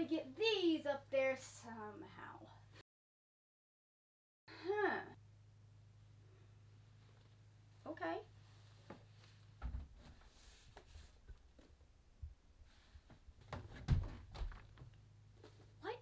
gotta get these up there somehow. Huh. Okay. What?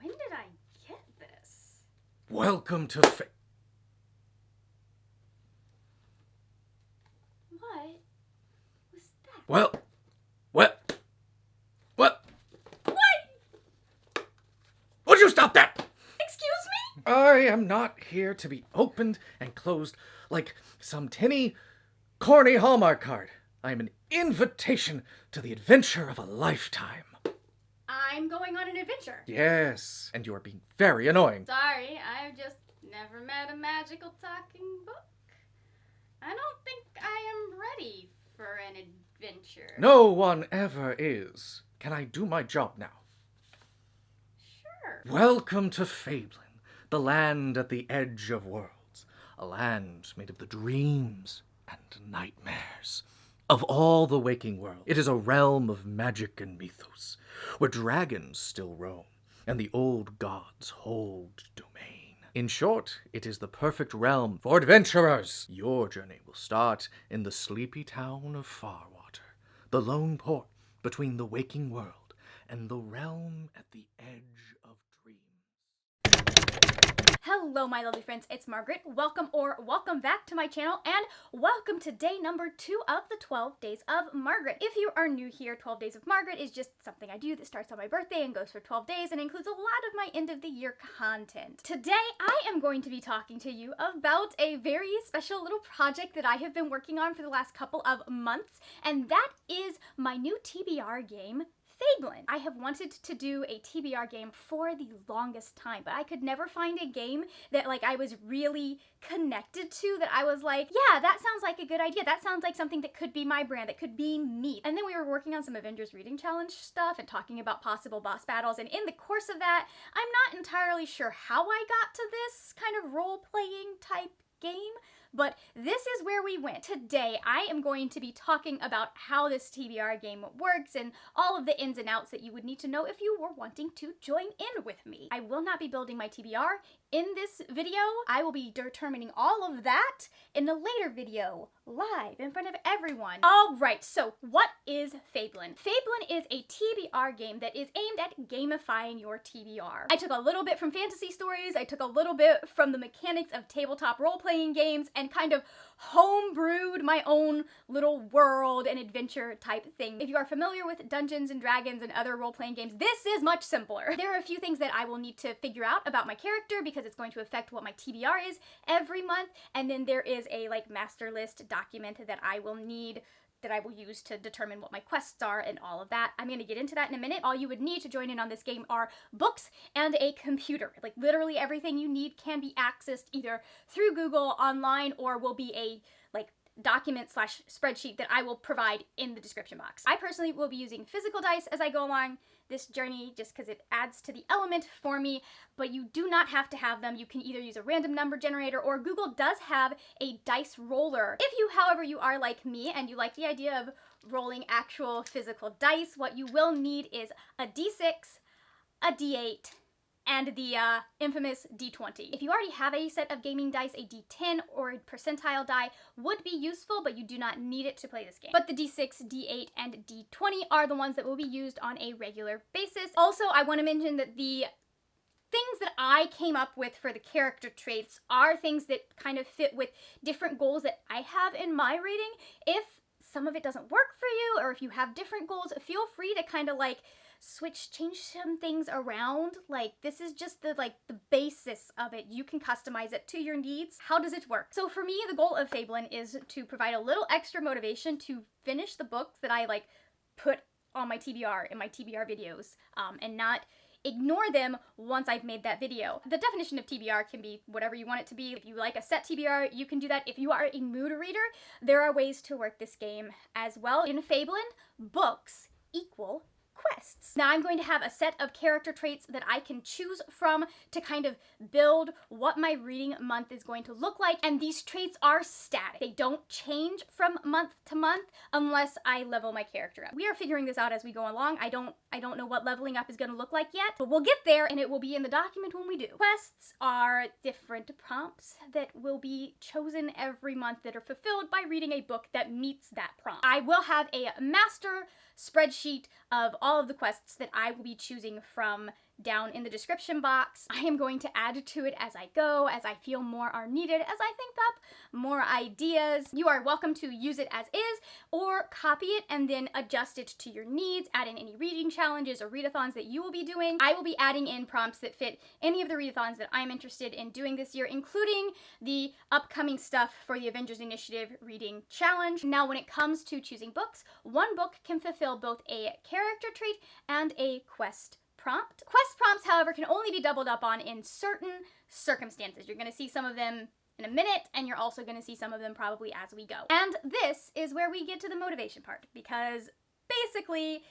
When did I get this? Welcome to What was that? What? Would you stop that? Excuse me? I am not here to be opened and closed like some tinny, corny Hallmark card. I am an invitation to the adventure of a lifetime. I'm going on an adventure. Yes, and you are being very annoying. Sorry, I've just never met a magical talking book. I don't think I am ready for an adventure. No one ever is. Can I do my job now? Sure. Welcome to Fablen, the land at the edge of worlds. A land made of the dreams and nightmares of all the waking world. It is a realm of magic and mythos, where dragons still roam, and the old gods hold domain. In short, it is the perfect realm for adventurers. Your journey will start in the sleepy town of Farwater, the lone port between the waking world and the realm at the edge of dreams. Hello, my lovely friends, it's Margaret. Welcome back to my channel, and welcome to day number 2 of the 12 Days of Margaret. If you are new here, 12 Days of Margaret is just something I do that starts on my birthday and goes for 12 days and includes a lot of my end of the year content. Today, I am going to be talking to you about a very special little project that I have been working on for the last couple of months, and that is my new TBR game, Fablen. I have wanted to do a TBR game for the longest time, but I could never find a game that I was really connected to, that I was like, yeah, that sounds like a good idea. That sounds like something that could be my brand, that could be me. And then we were working on some Avengers Reading Challenge stuff and talking about possible boss battles, and in the course of that, I'm not entirely sure how I got to this kind of role-playing type game, but this is where we went. Today, I am going to be talking about how this TBR game works and all of the ins and outs that you would need to know if you were wanting to join in with me. I will not be building my TBR in this video. I will be determining all of that in a later video, live in front of everyone. All right, so what is Fablen? Fablen is a TBR game that is aimed at gamifying your TBR. I took a little bit from fantasy stories, I took a little bit from the mechanics of tabletop role-playing games, and kind of homebrewed my own little world and adventure type thing. If you are familiar with Dungeons and Dragons and other role-playing games, this is much simpler. There are a few things that I will need to figure out about my character because it's going to affect what my TBR is every month, and then there is a master list document that I will use to determine what my quests are and all of that. I'm going to get into that in a minute. All you would need to join in on this game are books and a computer. Literally everything you need can be accessed either through Google online or will be a document/spreadsheet that I will provide in the description box. I personally will be using physical dice as I go along this journey just because it adds to the element for me, but you do not have to have them. You can either use a random number generator, or Google does have a dice roller. If you, however, you are like me and you like the idea of rolling actual physical dice, what you will need is a D6, a D8, and the infamous D20. If you already have a set of gaming dice, a D10 or a percentile die would be useful, but you do not need it to play this game. But the D6, D8, and D20 are the ones that will be used on a regular basis. Also, I want to mention that the things that I came up with for the character traits are things that kind of fit with different goals that I have in my rating. If some of it doesn't work for you, or if you have different goals, feel free to kind of change some things around. This is just the basis of it. You can customize it to your needs. How does it work? So for me, the goal of Fablen is to provide a little extra motivation to finish the books that I put on my TBR in my TBR videos, and not ignore them once I've made that video. The definition of TBR can be whatever you want it to be. If you like a set TBR, you can do that. If you are a mood reader, there are ways to work this game as well. In Fablen, books equal quests. Now I'm going to have a set of character traits that I can choose from to kind of build what my reading month is going to look like, and these traits are static. They don't change from month to month unless I level my character up. We are figuring this out as we go along. I don't know what leveling up is going to look like yet, but we'll get there and it will be in the document when we do. Quests are different prompts that will be chosen every month that are fulfilled by reading a book that meets that prompt. I will have a master spreadsheet of all of the quests that I will be choosing from down in the description box. I am going to add to it as I go, as I feel more are needed, as I think up more ideas. You are welcome to use it as is or copy it and then adjust it to your needs, add in any reading challenges or readathons that you will be doing. I will be adding in prompts that fit any of the readathons that I'm interested in doing this year, including the upcoming stuff for the Avengers Initiative Reading Challenge. Now, when it comes to choosing books, one book can fulfill both a character trait and a quest prompt. Quest prompts, however, can only be doubled up on in certain circumstances. You're going to see some of them in a minute, and you're also going to see some of them probably as we go. And this is where we get to the motivation part, because basically,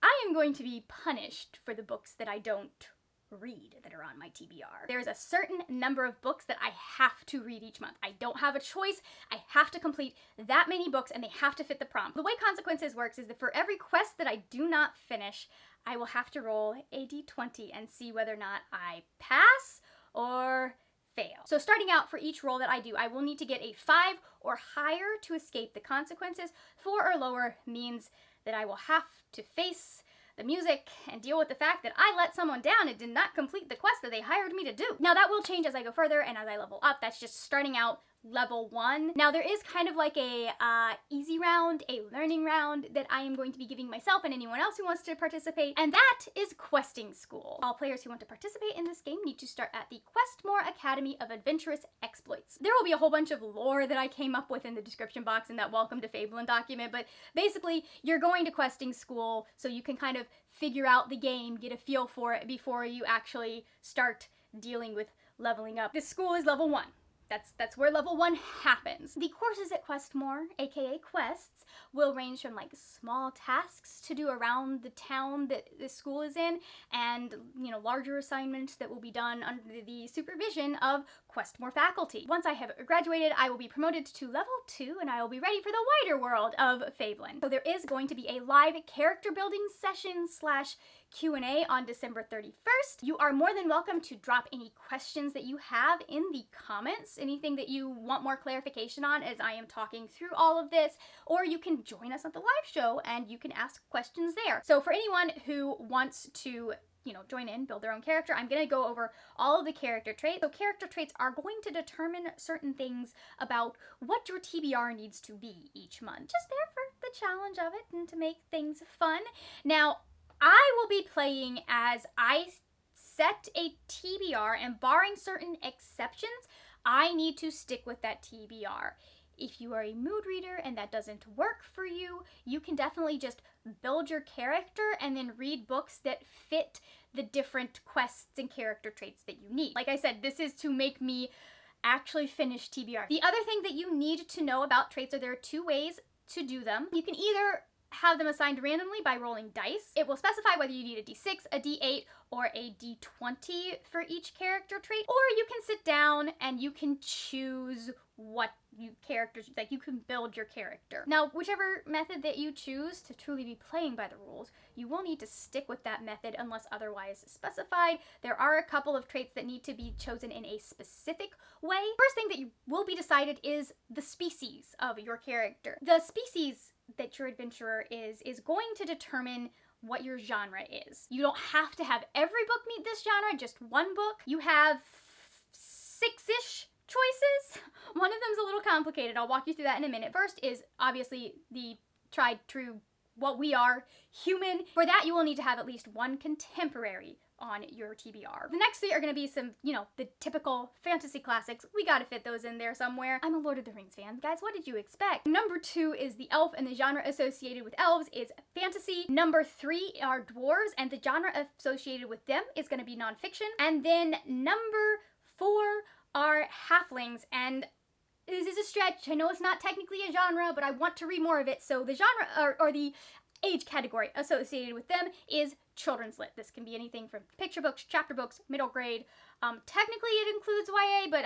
I am going to be punished for the books that I don't read that are on my TBR. There's a certain number of books that I have to read each month. I don't have a choice. I have to complete that many books and they have to fit the prompt. The way Consequences works is that for every quest that I do not finish, I will have to roll a d20 and see whether or not I pass or fail. So starting out, for each roll that I do, I will need to get a 5 or higher to escape the consequences. 4 or lower means that I will have to face the music and deal with the fact that I let someone down and did not complete the quest that they hired me to do. Now that will change as I go further and as I level up. That's just starting out level 1. Now there is kind of like a easy round, a learning round that I am going to be giving myself and anyone else who wants to participate, and that is Questing School. All players who want to participate in this game need to start at the Questmore Academy of Adventurous Exploits. There will be a whole bunch of lore that I came up with in the description box in that Welcome to Fablen document, but basically you're going to Questing School so you can kind of figure out the game, get a feel for it before you actually start dealing with leveling up. This school is level 1. That's where level 1 happens. The courses at Questmore, aka quests, will range from like small tasks to do around the town that the school is in, and larger assignments that will be done under the supervision of Questmore faculty. Once I have graduated, I will be promoted to level 2 and I will be ready for the wider world of Fablen. So there is going to be a live character building session / Q&A on December 31st. You are more than welcome to drop any questions that you have in the comments, anything that you want more clarification on as I am talking through all of this, or you can join us at the live show and you can ask questions there. So for anyone who wants to join in, build their own character, I'm going to go over all of the character traits. So character traits are going to determine certain things about what your TBR needs to be each month. Just there for the challenge of it and to make things fun. Now, I will be playing as I set a TBR, and barring certain exceptions, I need to stick with that TBR. If you are a mood reader and that doesn't work for you, you can definitely just build your character and then read books that fit the different quests and character traits that you need. Like I said, this is to make me actually finish TBR. The other thing that you need to know about traits are there are 2 ways to do them. You can either have them assigned randomly by rolling dice. It will specify whether you need a d6, a d8, or a d20 for each character trait, or you can sit down and you can choose what you can build your character. Now, whichever method that you choose to truly be playing by the rules, you will need to stick with that method unless otherwise specified. There are a couple of traits that need to be chosen in a specific way. First thing that will be decided is the species of your character. The species that your adventurer is going to determine what your genre is. You don't have to have every book meet this genre, just one book. You have 6-ish choices. One of them's a little complicated. I'll walk you through that in a minute. First is obviously the tried true, what we are, human. For that, you will need to have at least one contemporary on your TBR. The next 3 are going to be some, the typical fantasy classics. We gotta fit those in there somewhere. I'm a Lord of the Rings fan. Guys, what did you expect? Number 2 is the elf, and the genre associated with elves is fantasy. Number 3 are dwarves, and the genre associated with them is going to be nonfiction. And then number 4 are halflings, and this is a stretch. I know it's not technically a genre, but I want to read more of it, so the genre, or the age category associated with them is children's lit. This can be anything from picture books, chapter books, middle grade. Technically it includes YA, but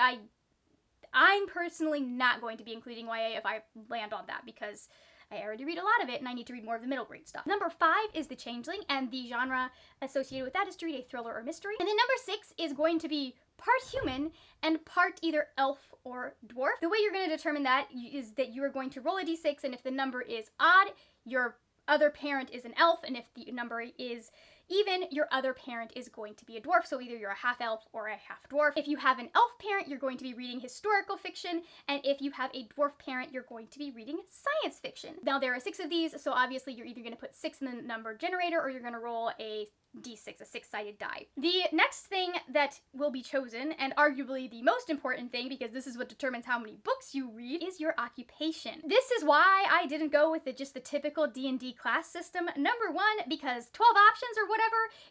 I'm personally not going to be including YA if I land on that because I already read a lot of it and I need to read more of the middle grade stuff. Number 5 is the Changeling, and the genre associated with that is to read a thriller or mystery. And then number 6 is going to be part human and part either elf or dwarf. The way you're going to determine that is that you are going to roll a d6, and if the number is odd, your other parent is an elf, and if the number is even, your other parent is going to be a dwarf, so either you're a half elf or a half dwarf. If you have an elf parent, you're going to be reading historical fiction, and if you have a dwarf parent, you're going to be reading science fiction. Now there are 6 of these, so obviously you're either going to put 6 in the number generator or you're going to roll a d6, a 6-sided die. The next thing that will be chosen, and arguably the most important thing, because this is what determines how many books you read, is your occupation. This is why I didn't go with just the typical D&D class system. Number 1, because 12 options or whatever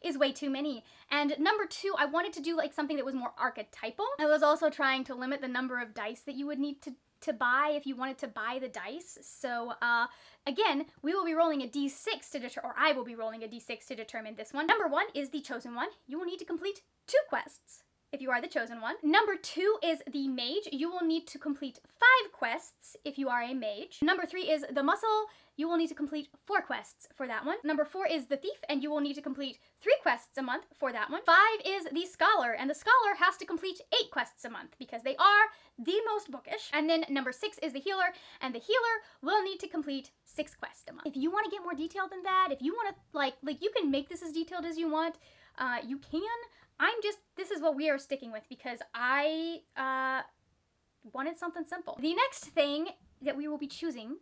is way too many. And number 2, I wanted to do like something that was more archetypal. I was also trying to limit the number of dice that you would need to buy if you wanted to buy the dice. So again, we will be rolling a d6 to determine, or I will be rolling a d6 to determine this one. Number 1 is the chosen one. You will need to complete 2 quests if you are the chosen one. Number 2 is the mage. You will need to complete 5 quests if you are a mage. Number 3 is the muscle. You will need to complete 4 quests for that one. Number 4 is the thief, and you will need to complete 3 quests a month for that one. 5 is the scholar, and the scholar has to complete 8 quests a month because they are the most bookish. And then number 6 is the healer, and the healer will need to complete 6 quests a month. If you want to get more detailed than that, if you want to like you can make this as detailed as you want, you can. This is what we are sticking with because I wanted something simple. The next thing that we will be choosing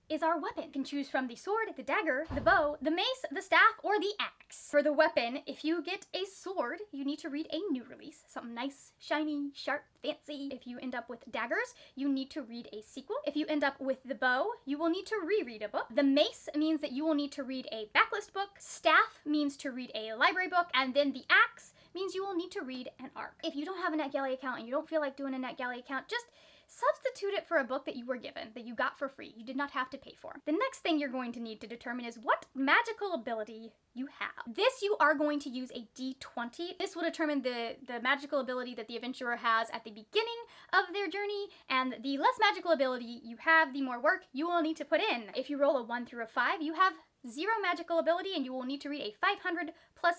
is our weapon. You can choose from the sword, the dagger, the bow, the mace, the staff, or the axe. For the weapon, if you get a sword, you need to read a new release. Something nice, shiny, sharp, fancy. If you end up with daggers, you need to read a sequel. If you end up with the bow, you will need to reread a book. The mace means that you will need to read a backlist book. Staff means to read a library book. And then the axe means you will need to read an arc. If you don't have a NetGalley account and you don't feel like doing a NetGalley account, just substitute it for a book that you were given, that you got for free. You did not have to pay for. The next thing you're going to need to determine is what magical ability you have. This you are going to use a d20. This will determine the magical ability that the adventurer has at the beginning of their journey, and the less magical ability you have, the more work you will need to put in. If you roll a 1 through a 5, you have 0 magical ability, and you will need to read a 500+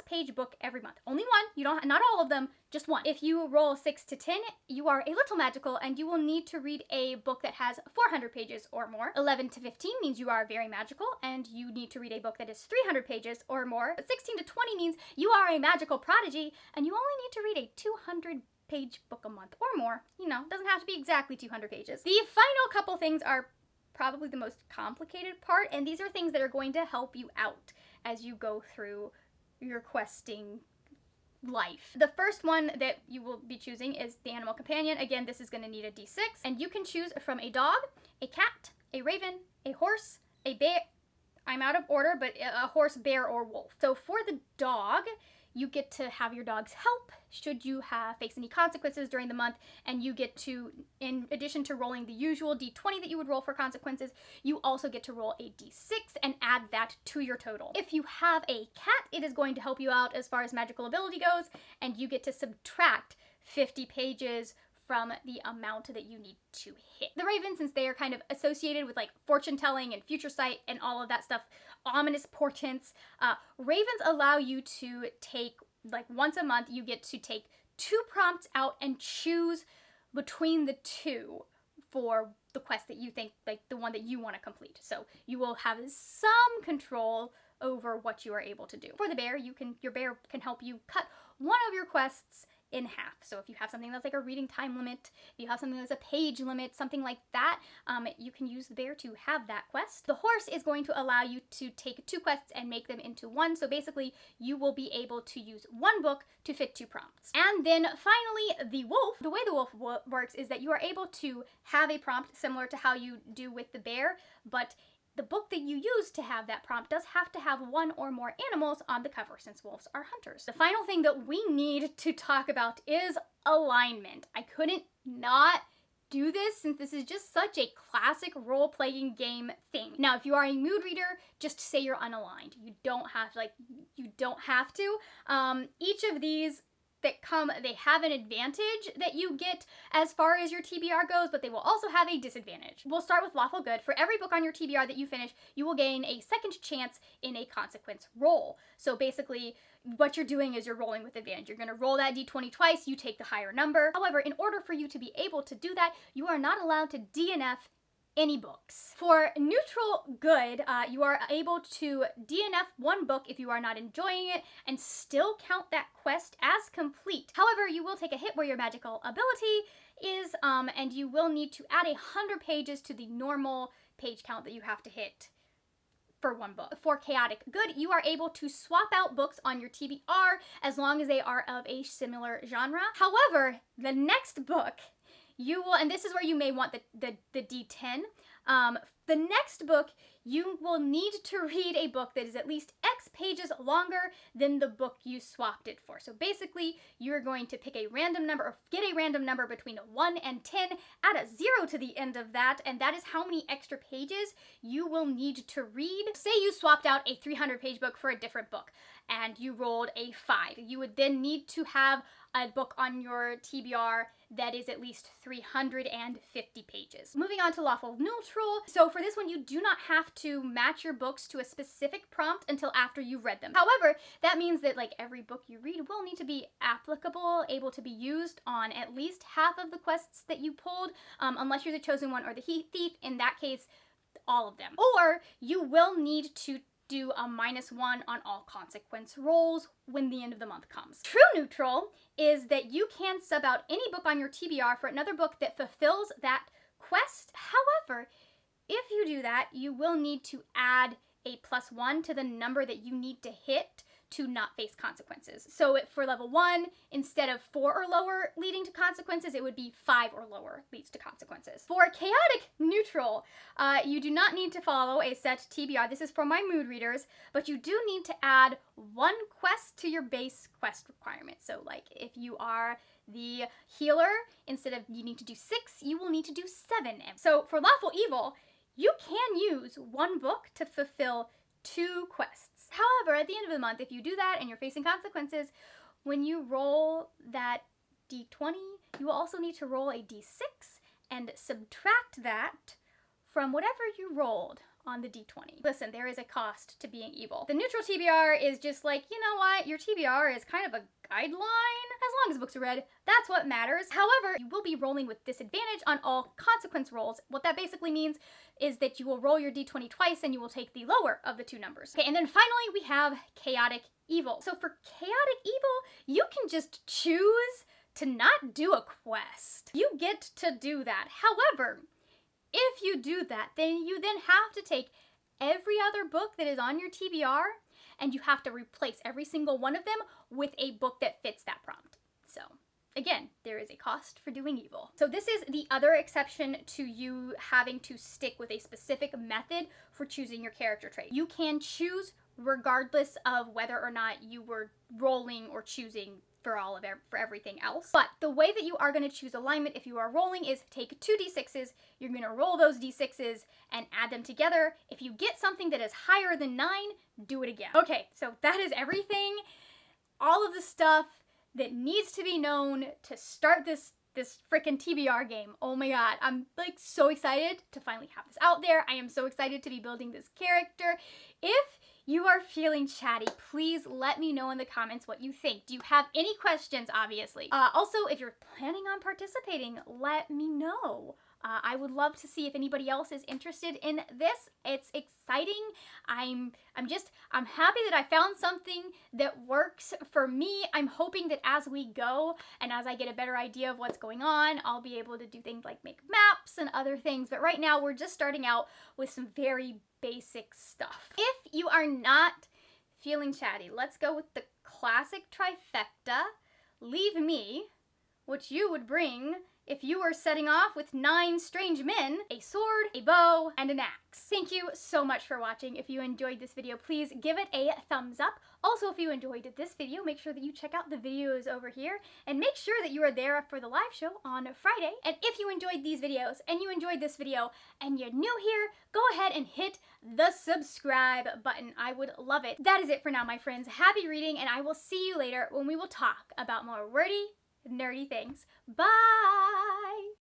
page book every month. Only one. You don't, not all of them, just one. If you roll 6 to 10, you are a little magical, and you will need to read a book that has 400 pages or more. 11 to 15 means you are very magical, and you need to read a book that is 300 pages or more. 16 to 20 means you are a magical prodigy, and you only need to read a 200-page book a month or more. You know, doesn't have to be exactly 200 pages. The final couple things are probably the most complicated part, and these are things that are going to help you out as you go through your questing life. The first one that you will be choosing is the animal companion. Again, this is going to need a d6, and you can choose from a dog, a cat, a raven, a horse, a bear. I'm out of order, but a horse, bear, or wolf. So for the dog, you get to have your dogs help should you face any consequences during the month, and you get to, in addition to rolling the usual d20 that you would roll for consequences, you also get to roll a d6 and add that to your total. If you have a cat, it is going to help you out as far as magical ability goes, and you get to subtract 50 pages from the amount that you need to hit. The raven, since they are kind of associated with like fortune telling and future sight and all of that stuff, ominous portents, ravens allow you to take, like once a month, you get to take 2 prompts out and choose between the 2 for the quest that you think, like the one that you want to complete. So you will have some control over what you are able to do. For the bear, your bear can help you cut one of your quests in half. So if you have something that's like a reading time limit, if you have something that's a page limit, something like that, you can use the bear to have that quest. The horse is going to allow you to take 2 quests and make them into 1. So basically, you will be able to use 1 book to fit 2 prompts. And then finally, the wolf. The way the wolf works is that you are able to have a prompt similar to how you do with the bear, but the book that you use to have that prompt does have to have 1 or more animals on the cover, since wolves are hunters. The final thing that we need to talk about is alignment. I couldn't not do this since this is just such a classic role-playing game thing. Now, if you are a mood reader, just say you're unaligned. You don't have to. Each of these that come, they have an advantage that you get as far as your TBR goes, but they will also have a disadvantage. We'll start with Lawful Good. For every book on your TBR that you finish, you will gain a second chance in a consequence roll. So basically, what you're doing is you're rolling with advantage. You're gonna roll that d20 twice, you take the higher number. However, in order for you to be able to do that, you are not allowed to DNF any books. For neutral good, you are able to DNF one book if you are not enjoying it and still count that quest as complete. However, you will take a hit where your magical ability is, and you will need to add 100 pages to the normal page count that you have to hit for one book. For chaotic good, you are able to swap out books on your TBR as long as they are of a similar genre. However, the next book, you will, and this is where you may want the D10. The next book, you will need to read a book that is at least X pages longer than the book you swapped it for. So basically, you're going to pick a random number, or get a random number between 1 and 10, add a 0 to the end of that, and that is how many extra pages you will need to read. Say you swapped out a 300-page book for a different book, and you rolled a 5. You would then need to have a book on your TBR that is at least 350 pages. Moving on to Lawful Neutral. So for this one, you do not have to match your books to a specific prompt until after you've read them. However, that means that like every book you read will need to be applicable, able to be used on at least half of the quests that you pulled, unless you're the Chosen One or the Thief. In that case, all of them. Or you will need to do a -1 on all consequence rolls when the end of the month comes. True neutral is that you can sub out any book on your TBR for another book that fulfills that quest. However, if you do that, you will need to add a +1 to the number that you need to hit to not face consequences. So for level 1, instead of 4 or lower leading to consequences, it would be 5 or lower leads to consequences. For chaotic neutral, you do not need to follow a set TBR. This is for my mood readers, but you do need to add 1 quest to your base quest requirement. So like if you are the healer, instead of needing to do 6, you will need to do 7. So for Lawful Evil, you can use 1 book to fulfill 2 quests. However, at the end of the month, if you do that and you're facing consequences, when you roll that d20, you will also need to roll a d6 and subtract that from whatever you rolled on the d20. Listen, there is a cost to being evil. The neutral TBR is just like, you know what, your TBR is kind of a guideline. As long as books are read, that's what matters. However, you will be rolling with disadvantage on all consequence rolls. What that basically means is that you will roll your d20 twice and you will take the lower of the 2 numbers. Okay, and then finally we have chaotic evil. So for chaotic evil, you can just choose to not do a quest. You get to do that. However, if you do that, then you have to take every other book that is on your TBR and you have to replace every single one of them with a book that fits that prompt. So again, there is a cost for doing evil. So this is the other exception to you having to stick with a specific method for choosing your character trait. You can choose regardless of whether or not you were rolling or choosing for everything else. But the way that you are going to choose alignment if you are rolling is take 2 d6s, you're going to roll those d6s and add them together. If you get something that is higher than 9, do it again. Okay, so that is everything. All of the stuff that needs to be known to start this freaking TBR game. Oh my god, I'm like so excited to finally have this out there. I am so excited to be building this character. If you are feeling chatty, please let me know in the comments what you think. Do you have any questions, obviously? Also, if you're planning on participating, let me know. I would love to see if anybody else is interested in this. It's exciting. I'm happy that I found something that works for me. I'm hoping that as we go and as I get a better idea of what's going on, I'll be able to do things like make maps and other things. But right now, we're just starting out with some very basic stuff. If you are not feeling chatty, let's go with the classic trifecta. Leave me, which you would bring if you were setting off with 9 strange men, a sword, a bow, and an axe. Thank you so much for watching. If you enjoyed this video, please give it a thumbs up. Also, if you enjoyed this video, make sure that you check out the videos over here, and make sure that you are there for the live show on Friday. And if you enjoyed these videos, and you enjoyed this video, and you're new here, go ahead and hit the subscribe button. I would love it. That is it for now, my friends. Happy reading, and I will see you later when we will talk about more wordy, nerdy things. Bye!